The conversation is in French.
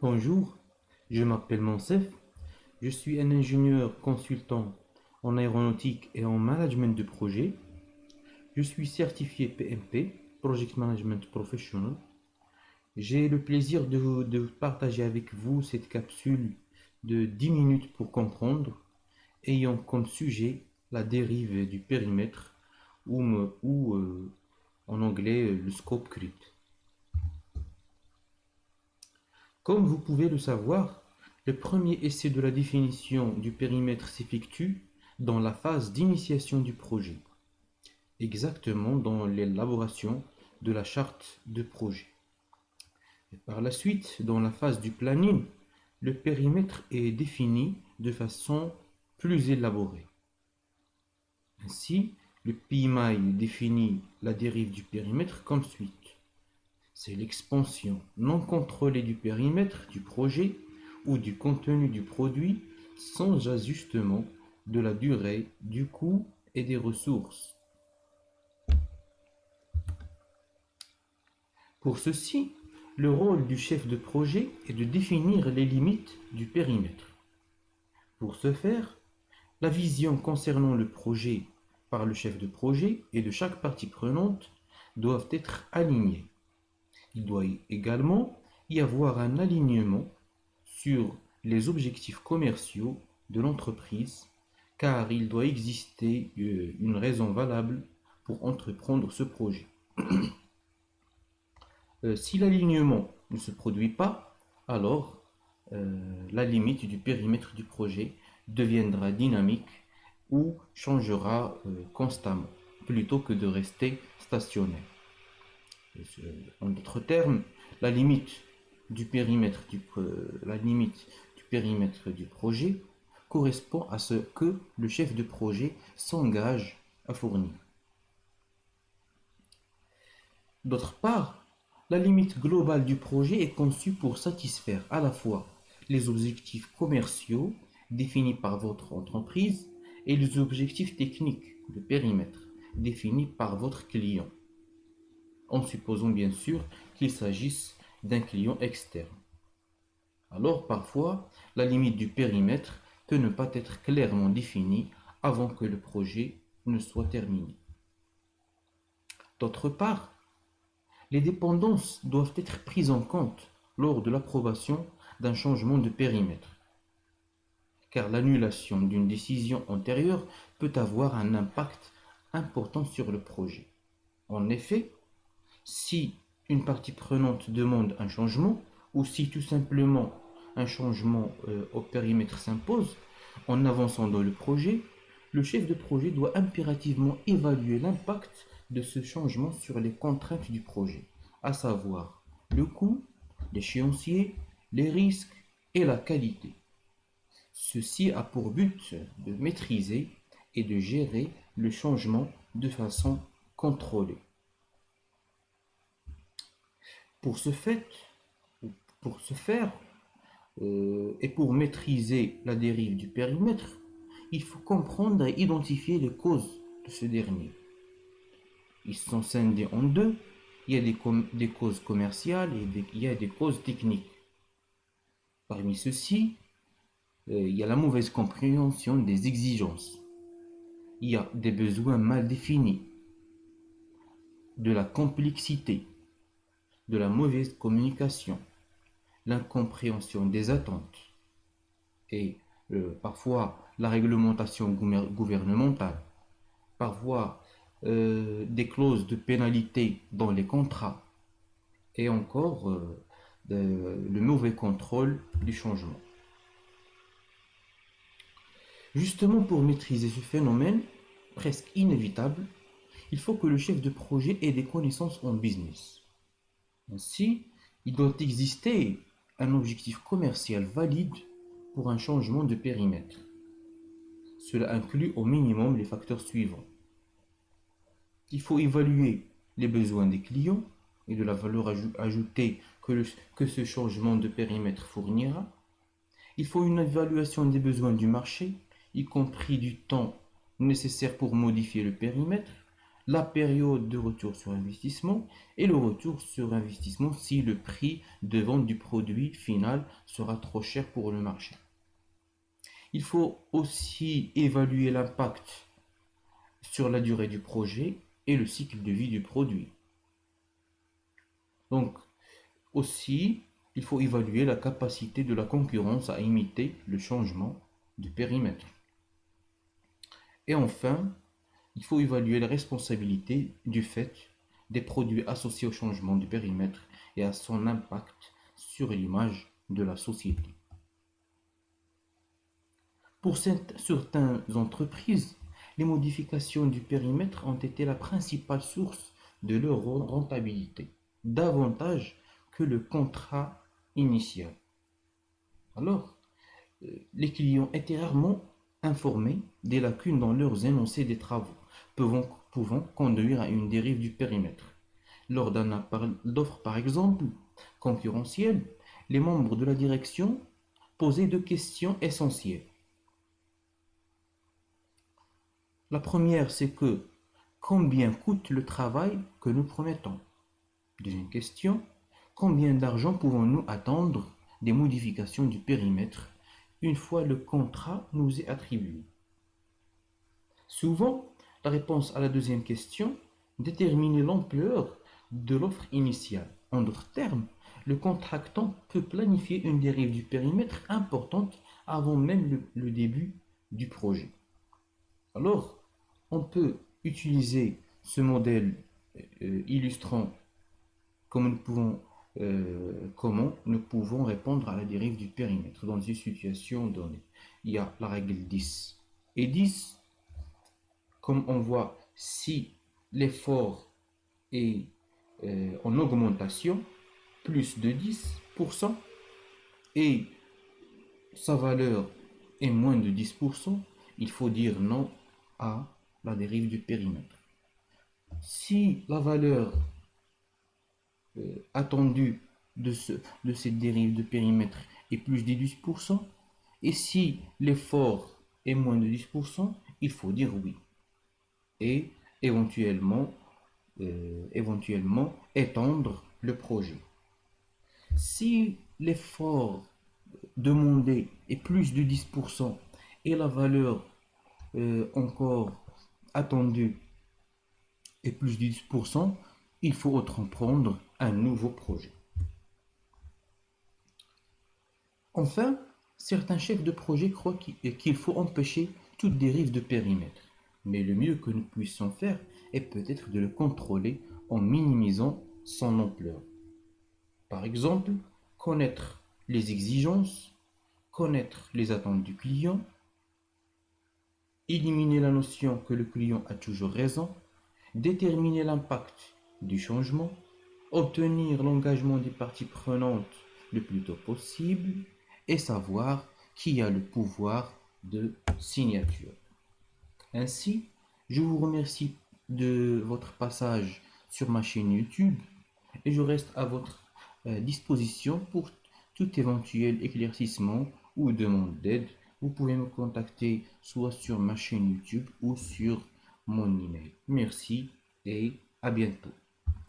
Bonjour, je m'appelle Monsef, je suis un ingénieur consultant en aéronautique et en management de projet. Je suis certifié PMP, Project Management Professional. J'ai le plaisir de partager avec vous cette capsule de 10 minutes pour comprendre, ayant comme sujet la dérive du périmètre ou en anglais le scope creep. Comme vous pouvez le savoir, le premier essai de la définition du périmètre s'effectue dans la phase d'initiation du projet, exactement dans l'élaboration de la charte de projet. Et par la suite, dans la phase du planning, le périmètre est défini de façon plus élaborée. Ainsi, le PMI définit la dérive du périmètre comme suit. C'est l'expansion non contrôlée du périmètre du projet ou du contenu du produit sans ajustement de la durée, du coût et des ressources. Pour ceci, le rôle du chef de projet est de définir les limites du périmètre. Pour ce faire, la vision concernant le projet par le chef de projet et de chaque partie prenante doivent être alignées. Il doit également y avoir un alignement sur les objectifs commerciaux de l'entreprise, car il doit exister une raison valable pour entreprendre ce projet. Si l'alignement ne se produit pas, alors la limite du périmètre du projet deviendra dynamique ou changera constamment, plutôt que de rester stationnaire. En d'autres termes, la limite la limite du périmètre du projet correspond à ce que le chef de projet s'engage à fournir. D'autre part, la limite globale du projet est conçue pour satisfaire à la fois les objectifs commerciaux définis par votre entreprise et les objectifs techniques de périmètre définis par votre client, en supposant bien sûr qu'il s'agisse d'un client externe. Alors parfois, la limite du périmètre peut ne pas être clairement définie avant que le projet ne soit terminé. D'autre part, les dépendances doivent être prises en compte lors de l'approbation d'un changement de périmètre, car l'annulation d'une décision antérieure peut avoir un impact important sur le projet. En effet, si une partie prenante demande un changement, ou si tout simplement un changement au périmètre s'impose, en avançant dans le projet, le chef de projet doit impérativement évaluer l'impact de ce changement sur les contraintes du projet, à savoir le coût, l'échéancier, les risques et la qualité. Ceci a pour but de maîtriser et de gérer le changement de façon contrôlée. Pour ce fait, pour ce faire, et pour maîtriser la dérive du périmètre, il faut comprendre et identifier les causes de ce dernier. Ils sont scindés en deux. Il y a des causes commerciales et il y a des causes techniques. Parmi ceux-ci, il y a la mauvaise compréhension des exigences. Il y a des besoins mal définis, de la complexité, de la mauvaise communication, l'incompréhension des attentes et parfois la réglementation gouvernementale, parfois des clauses de pénalité dans les contrats et encore le mauvais contrôle du changement. Justement pour maîtriser ce phénomène presque inévitable, il faut que le chef de projet ait des connaissances en business. Ainsi, il doit exister un objectif commercial valide pour un changement de périmètre. Cela inclut au minimum les facteurs suivants. Il faut évaluer les besoins des clients et de la valeur ajoutée que ce changement de périmètre fournira. Il faut une évaluation des besoins du marché, y compris du temps nécessaire pour modifier le périmètre, la période de retour sur investissement et le retour sur investissement si le prix de vente du produit final sera trop cher pour le marché. Il faut aussi évaluer l'impact sur la durée du projet et le cycle de vie du produit. Donc, aussi, il faut évaluer la capacité de la concurrence à imiter le changement de périmètre. Et enfin, il faut évaluer les responsabilités du fait des produits associés au changement de périmètre et à son impact sur l'image de la société. Pour certaines entreprises, les modifications du périmètre ont été la principale source de leur rentabilité, davantage que le contrat initial. Alors, les clients étaient rarement informés des lacunes dans leurs énoncés des travaux, pouvant conduire à une dérive du périmètre. Lors d'un appel d'offres, par exemple, concurrentiel, les membres de la direction posaient deux questions essentielles. La première, c'est que combien coûte le travail que nous promettons? Deuxième question, combien d'argent pouvons-nous attendre des modifications du périmètre une fois le contrat nous est attribué? Souvent, la réponse à la deuxième question détermine l'ampleur de l'offre initiale. En d'autres termes, le contractant peut planifier une dérive du périmètre importante avant même le début du projet. Alors, on peut utiliser ce modèle illustrant comment nous pouvons répondre à la dérive du périmètre dans une situation donnée. Il y a la règle 10 et 10. Comme on voit, si l'effort est en augmentation, plus de 10%, et sa valeur est moins de 10%, il faut dire non à la dérive du périmètre. Si la valeur attendue de cette dérive de périmètre est plus de 10%, et si l'effort est moins de 10%, il faut dire oui. Et éventuellement étendre le projet. Si l'effort demandé est plus de 10% et la valeur encore attendue est plus de 10%, il faut entreprendre un nouveau projet. Enfin, certains chefs de projet croient qu'il faut empêcher toute dérive de périmètre. Mais le mieux que nous puissions faire est peut-être de le contrôler en minimisant son ampleur. Par exemple, connaître les exigences, connaître les attentes du client, éliminer la notion que le client a toujours raison, déterminer l'impact du changement, obtenir l'engagement des parties prenantes le plus tôt possible et savoir qui a le pouvoir de signature. Ainsi, je vous remercie de votre passage sur ma chaîne YouTube et je reste à votre disposition pour tout éventuel éclaircissement ou demande d'aide. Vous pouvez me contacter soit sur ma chaîne YouTube ou sur mon email. Merci et à bientôt.